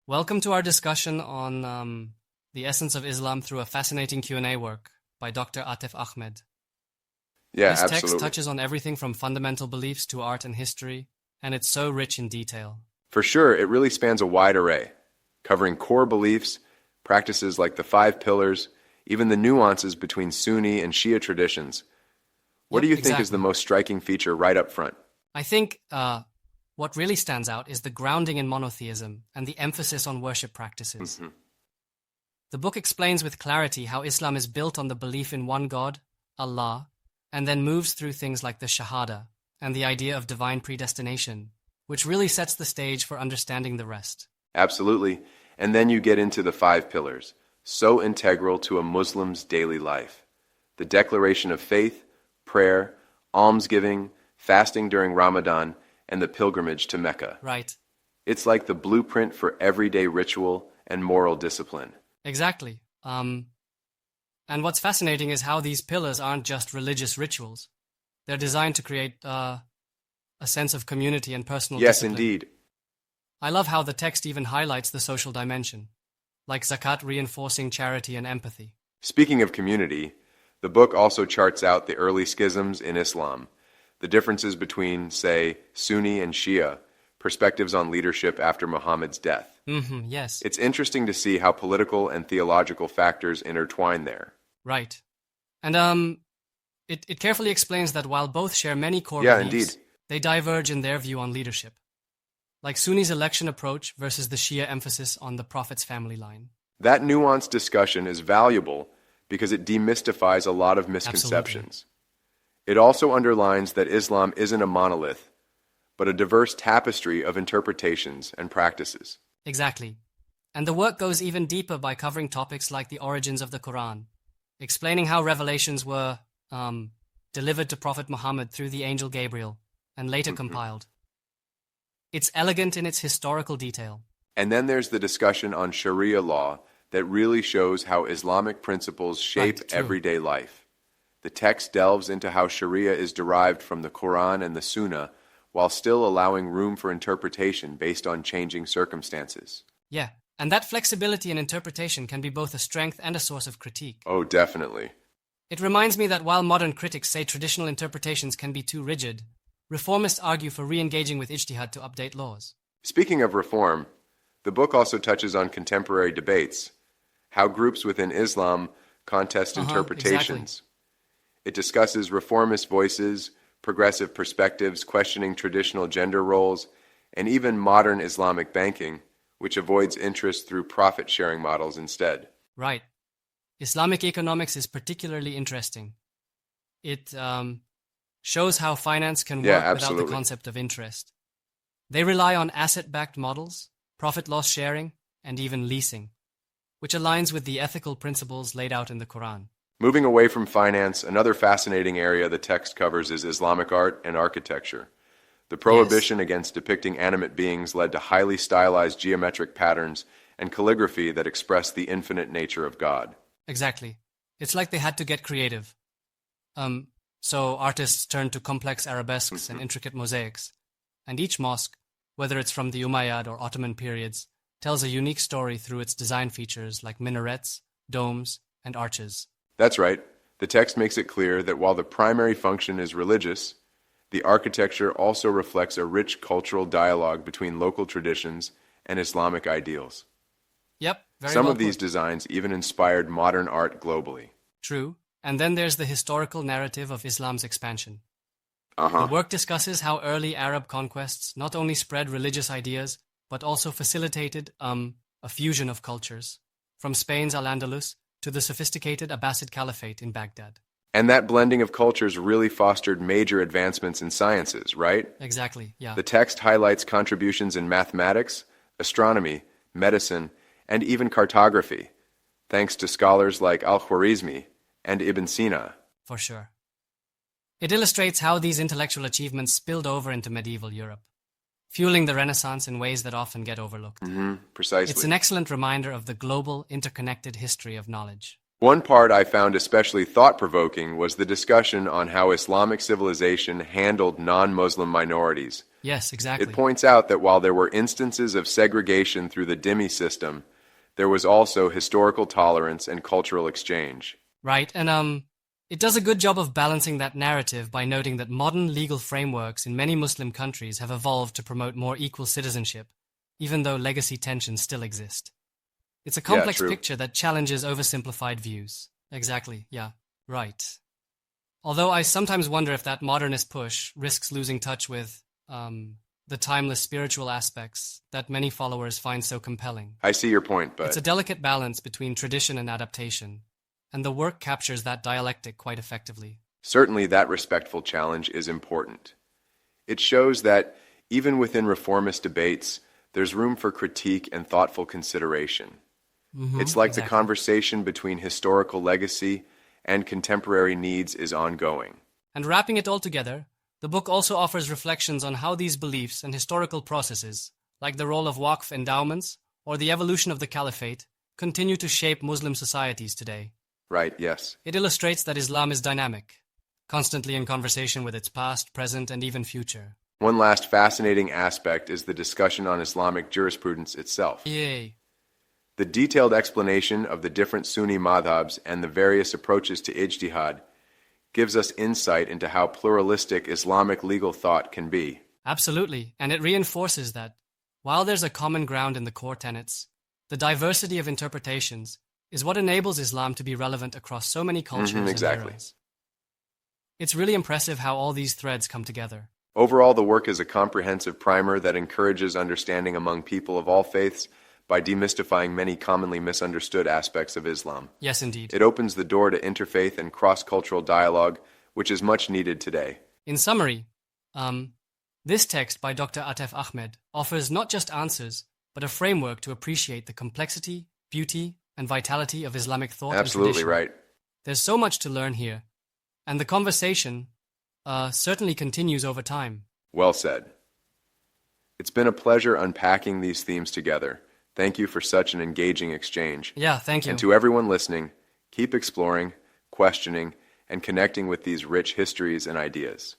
Welcome to our discussion on the essence of Islam through a fascinating Q&A work by Dr. Atef Ahmed. Yeah, This text absolutely. touches on everything from fundamental beliefs to art and history, and it's so rich in detail. For sure, it really spans a wide array, covering core beliefs, practices like the five pillars, even the nuances between Sunni and Shia traditions. What do Yep, you think is the exactly. most striking feature right up front? I think what really stands out is the grounding in monotheism and the emphasis on worship practices. Mhm. The book explains with clarity how Islam is built on the belief in one God, Allah, and then moves through things like the Shahada and the idea of divine predestination, which really sets the stage for understanding the rest. Absolutely. And then you get into the five pillars, so integral to a Muslim's daily life. The declaration of faith, prayer, almsgiving, fasting during Ramadan, and the pilgrimage to Mecca. Right. It's like the blueprint for everyday ritual and moral discipline. Exactly. And what's fascinating is how these pillars aren't just religious rituals. They're designed to create a sense of community and personal Yes, discipline. indeed. I love how the text even highlights the social dimension, like zakat reinforcing charity and empathy. Speaking of community, the book also charts out the early schisms in Islam, the differences between, say, Sunni and Shia, perspectives on leadership after Muhammad's death. Yes, It's interesting to see how political and theological factors intertwine there. right. And it carefully explains that while both share many core Yeah, beliefs, indeed. they diverge in their view on leadership. Like Sunni's election approach versus the Shia emphasis on the Prophet's family line. That nuanced discussion is valuable because it demystifies a lot of misconceptions. It also underlines that Islam isn't a monolith, but a diverse tapestry of interpretations and practices. Exactly. And the work goes even deeper by covering topics like the origins of the Quran, explaining how revelations were delivered to Prophet Muhammad through the angel Gabriel and later compiled. It's elegant in its historical detail. And then there's the discussion on Sharia law that really shows how Islamic principles shape Right, true. everyday life. The text delves into how Sharia is derived from the Quran and the Sunnah, while still allowing room for interpretation based on changing circumstances. Yeah, and that flexibility in interpretation can be both a strength and a source of critique. Oh, definitely. It reminds me that while modern critics say traditional interpretations can be too rigid, reformists argue for re-engaging with ijtihad to update laws. Speaking of reform, the book also touches on contemporary debates, how groups within Islam contest interpretations. It discusses reformist voices, progressive perspectives questioning traditional gender roles, and even modern Islamic banking, which avoids interest through profit-sharing models instead. Right. Islamic economics is particularly interesting. It shows how finance can work Yeah, without the absolutely. concept of interest. They rely on asset-backed models, profit-loss sharing, and even leasing, which aligns with the ethical principles laid out in the Quran. Moving away from finance, another fascinating area the text covers is Islamic art and architecture. The prohibition against depicting animate beings led to highly stylized geometric patterns and calligraphy that express the infinite nature of God. Exactly. It's like they had to get creative. So artists turned to complex arabesques and intricate mosaics. And each mosque, whether it's from the Umayyad or Ottoman periods, tells a unique story through its design features like minarets, domes, and arches. That's right. The text makes it clear that while the primary function is religious, the architecture also reflects a rich cultural dialogue between local traditions and Islamic ideals. Yep, very Some well of these put. designs even inspired modern art globally. True. And then there's the historical narrative of Islam's expansion. The Uh-huh. work discusses how early Arab conquests not only spread religious ideas, but also facilitated a fusion of cultures, from Spain's Al-Andalus to the sophisticated Abbasid Caliphate in Baghdad. And that blending of cultures really fostered major advancements in sciences, right? Exactly, yeah. The text highlights contributions in mathematics, astronomy, medicine, and even cartography, thanks to scholars like Al-Khwarizmi and Ibn Sina. For sure. It illustrates how these intellectual achievements spilled over into medieval Europe, fueling the Renaissance in ways that often get overlooked. Precisely. It's an excellent reminder of the global, interconnected history of knowledge. One part I found especially thought-provoking was the discussion on how Islamic civilization handled non-Muslim minorities. Yes, exactly. It points out that while there were instances of segregation through the dhimmi system, there was also historical tolerance and cultural exchange. Right, and it does a good job of balancing that narrative by noting that modern legal frameworks in many Muslim countries have evolved to promote more equal citizenship, even though legacy tensions still exist. It's a complex picture that challenges oversimplified views. Exactly, yeah, right. Although I sometimes wonder if that modernist push risks losing touch with the timeless spiritual aspects that many followers find so compelling. I see your point, but it's a delicate balance between tradition and adaptation, and the work captures that dialectic quite effectively. Certainly that respectful challenge is important. It shows that even within reformist debates, there's room for critique and thoughtful consideration. It's like the conversation between historical legacy and contemporary needs is ongoing. And wrapping it all together, the book also offers reflections on how these beliefs and historical processes, like the role of Waqf endowments or the evolution of the caliphate, continue to shape Muslim societies today. Right, yes. It illustrates that Islam is dynamic, constantly in conversation with its past, present, and even future. One last fascinating aspect is the discussion on Islamic jurisprudence itself. Yay. The detailed explanation of the different Sunni madhabs and the various approaches to ijtihad gives us insight into how pluralistic Islamic legal thought can be. Absolutely, and it reinforces that, while there's a common ground in the core tenets, the diversity of interpretations is what enables Islam to be relevant across so many cultures and eras. It's really impressive how all these threads come together. Overall, the work is a comprehensive primer that encourages understanding among people of all faiths by demystifying many commonly misunderstood aspects of Islam. Yes, indeed. It opens the door to interfaith and cross-cultural dialogue, which is much needed today. In summary, this text by Dr. Atef Ahmed offers not just answers, but a framework to appreciate the complexity, beauty, and vitality of Islamic thought and tradition. Absolutely right. There's so much to learn here, and the conversation certainly continues over time. Well said. It's been a pleasure unpacking these themes together. Thank you for such an engaging exchange. Yeah, thank you. And to everyone listening, keep exploring, questioning, and connecting with these rich histories and ideas.